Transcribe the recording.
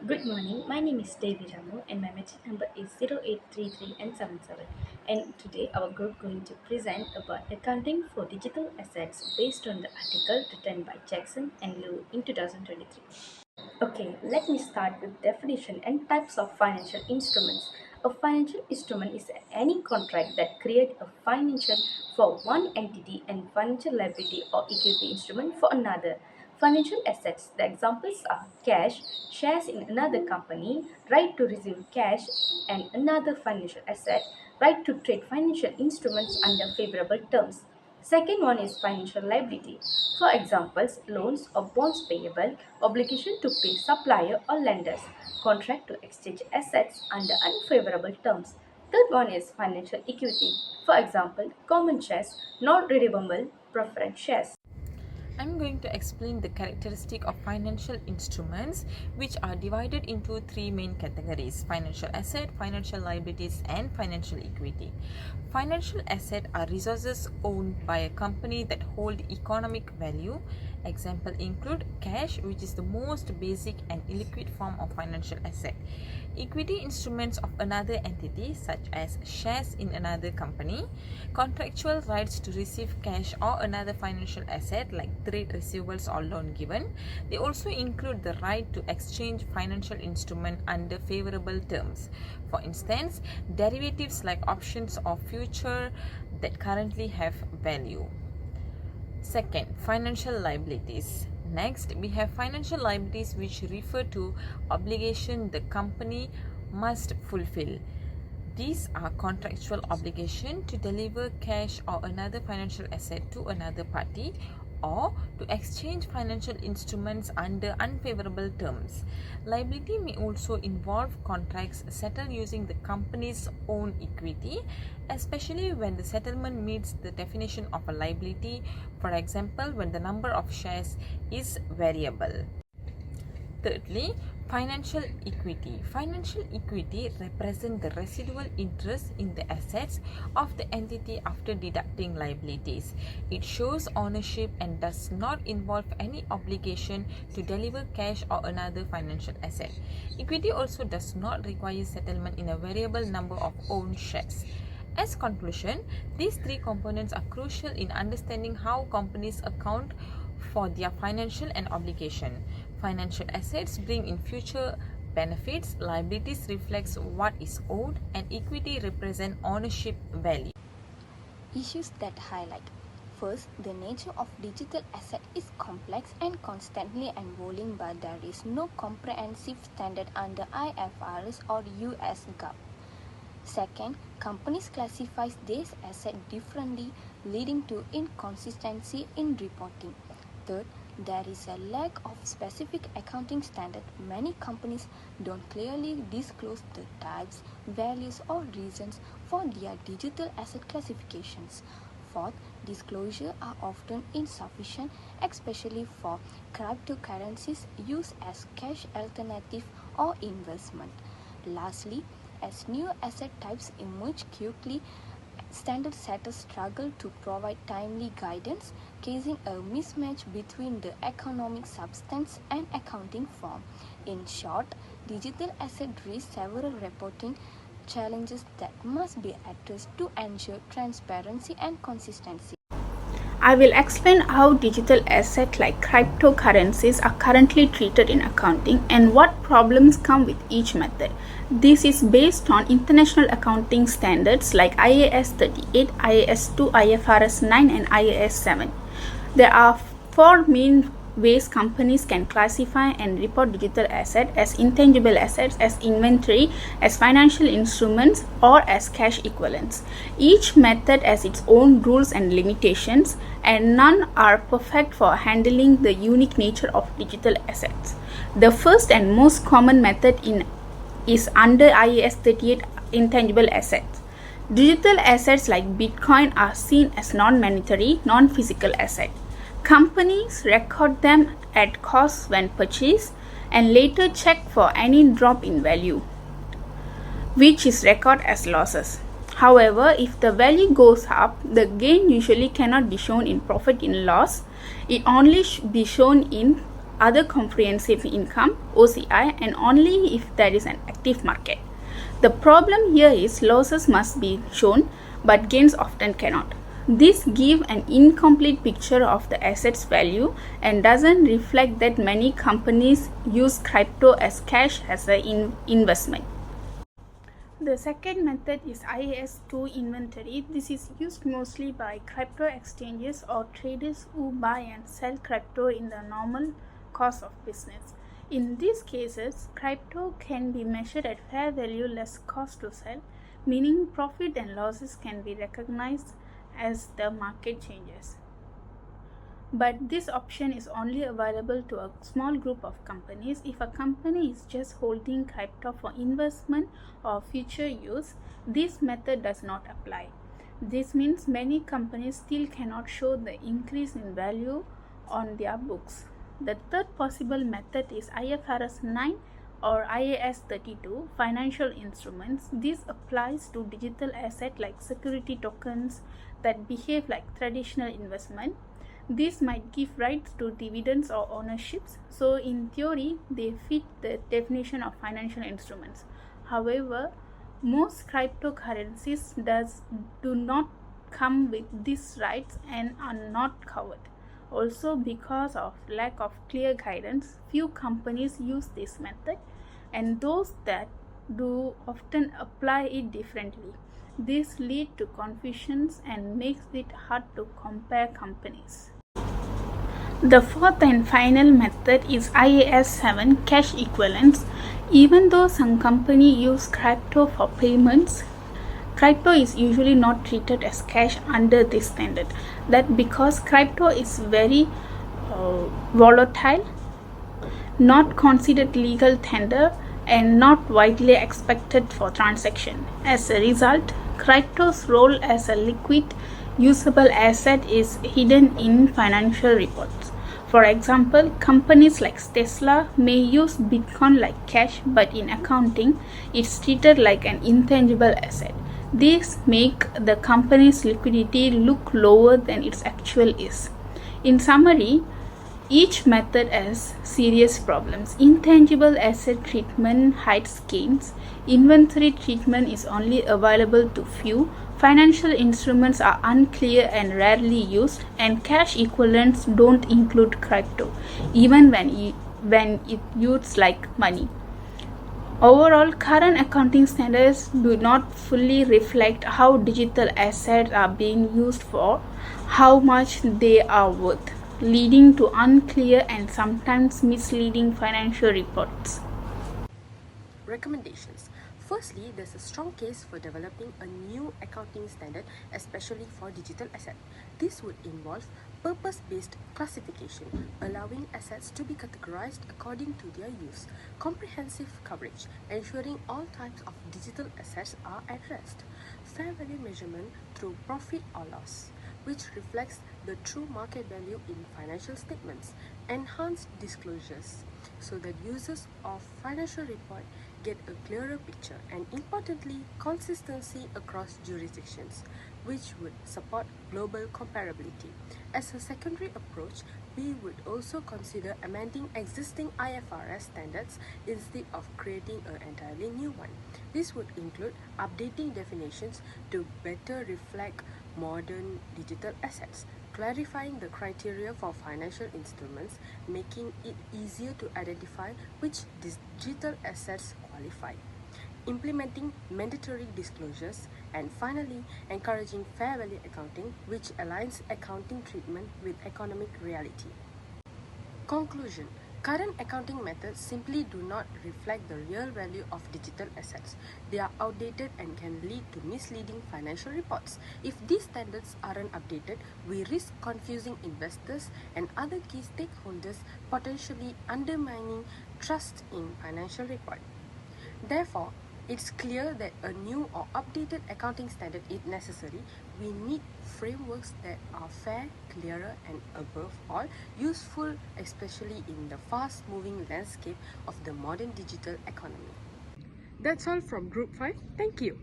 Good morning. My name is Devi Ramu and my metric number is 0833 and 77. And today our group going to present about accounting for digital assets based on the article written by Jackson and Liu in 2023. Okay, let me start with definition and types of financial instruments. A financial instrument is any contract that creates a financial for one entity and financial liability or equity instrument for another. Financial assets, the examples are cash, shares in another company, right to receive cash and another financial asset, right to trade financial instruments under favorable terms. Second one is financial liability. For examples, loans or bonds payable, obligation to pay supplier or lenders, contract to exchange assets under unfavorable terms. Third one is financial equity. For example, common shares, not redeemable preference shares. I'm going to explain the characteristic of financial instruments, which are divided into three main categories: financial asset, financial liabilities, and financial equity. Financial assets are resources owned by a company that hold economic value. Example include cash, which is the most basic and illiquid form of financial asset. Equity instruments of another entity, such as shares in another company. Contractual rights to receive cash or another financial asset like trade receivables or loan given. They also include the right to exchange financial instrument under favorable terms. For instance, derivatives like options or future that currently have value. Second, financial liabilities. Next, we have financial liabilities, which refer to obligation the company must fulfill. These are contractual obligation to deliver cash or another financial asset to another party, or to exchange financial instruments under unfavorable terms. Liability may also involve contracts settled using the company's own equity, especially when the settlement meets the definition of a liability, for example, when the number of shares is variable. Thirdly, financial equity. Financial equity represents the residual interest in the assets of the entity after deducting liabilities. It shows ownership and does not involve any obligation to deliver cash or another financial asset. Equity also does not require settlement in a variable number of owned shares. As conclusion, these three components are crucial in understanding how companies account for their financial and obligation. Financial assets bring in future benefits, liabilities reflects what is owed, and equity represent ownership value. Issues that highlight. First, the nature of digital asset is complex and constantly evolving, but there is no comprehensive standard under IFRS or US GAAP. Second, companies classify these assets differently, leading to inconsistency in reporting. Third, there is a lack of specific accounting standard. Many companies don't clearly disclose the types, values, or reasons for their digital asset classifications. Fourth, disclosure are often insufficient, especially for cryptocurrencies used as cash alternative or investment. Lastly, as new asset types emerge quickly, standard setters struggle to provide timely guidance, causing a mismatch between the economic substance and accounting form. In short, digital assets raise several reporting challenges that must be addressed to ensure transparency and consistency. I will explain how digital assets like cryptocurrencies are currently treated in accounting and what problems come with each method. This is based on international accounting standards like IAS 38, IAS 2, IFRS 9, and IAS 7. There are four main ways companies can classify and report digital assets: as intangible assets, as inventory, as financial instruments, or as cash equivalents. Each method has its own rules and limitations, and none are perfect for handling the unique nature of digital assets. The first and most common method is under IAS 38, intangible assets. Digital assets like Bitcoin are seen as non-monetary, non-physical assets. Companies record them at cost when purchased and later check for any drop in value, which is recorded as losses. However, if the value goes up, the gain usually cannot be shown in profit and loss. It only be shown in other comprehensive income (OCI) and only if there is an active market. The problem here is losses must be shown, but gains often cannot. This gives an incomplete picture of the asset's value and doesn't reflect that many companies use crypto as cash as an investment. The second method is IAS-2 inventory. This is used mostly by crypto exchanges or traders who buy and sell crypto in the normal course of business. In these cases, crypto can be measured at fair value less cost to sell, meaning profit and losses can be recognized as the market changes. But this option is only available to a small group of companies. If a company is just holding crypto for investment or future use, this method does not apply. This means many companies still cannot show the increase in value on their books. The third possible method is IFRS 9 or IAS 32, financial instruments. This applies to digital assets like security tokens that behave like traditional investment. These might give rights to dividends or ownerships, so in theory they fit the definition of financial instruments. However, most cryptocurrencies do not come with these rights and are not covered. Also, because of lack of clear guidance, few companies use this method, and those that do often apply it differently. This leads to confusions and makes it hard to compare companies. The fourth and final method is IAS 7 cash equivalents. Even though some companies use crypto for payments, crypto is usually not treated as cash under this standard. That because crypto is very volatile, not considered legal tender, and not widely expected for transaction. As a result, crypto's role as a liquid, usable asset is hidden in financial reports. For example, companies like Tesla may use Bitcoin like cash, but in accounting, it's treated like an intangible asset. This makes the company's liquidity look lower than its actual is. In summary, each method has serious problems. Intangible asset treatment hides gains. Inventory treatment is only available to few. Financial instruments are unclear and rarely used, and cash equivalents don't include crypto, even when it used like money. Overall, current accounting standards do not fully reflect how digital assets are being used for, how much they are worth, leading to unclear and sometimes misleading financial reports. Recommendations. Firstly, there's a strong case for developing a new accounting standard, especially for digital assets. This would involve purpose-based classification, allowing assets to be categorized according to their use, comprehensive coverage, ensuring all types of digital assets are addressed, fair value measurement through profit or loss, which reflects the true market value in financial statements, enhanced disclosures, so that users of financial report get a clearer picture, and importantly, consistency across jurisdictions, which would support global comparability. As a secondary approach, we would also consider amending existing IFRS standards instead of creating an entirely new one. This would include updating definitions to better reflect modern digital assets, clarifying the criteria for financial instruments, making it easier to identify which digital assets qualify, implementing mandatory disclosures, and finally, encouraging fair value accounting, which aligns accounting treatment with economic reality. Conclusion. Current accounting methods simply do not reflect the real value of digital assets. They are outdated and can lead to misleading financial reports. If these standards aren't updated, we risk confusing investors and other key stakeholders, potentially undermining trust in financial reporting. Therefore, it's clear that a new or updated accounting standard is necessary. We need frameworks that are fair, clearer, and above all, useful, especially in the fast-moving landscape of the modern digital economy. That's all from Group 5. Thank you.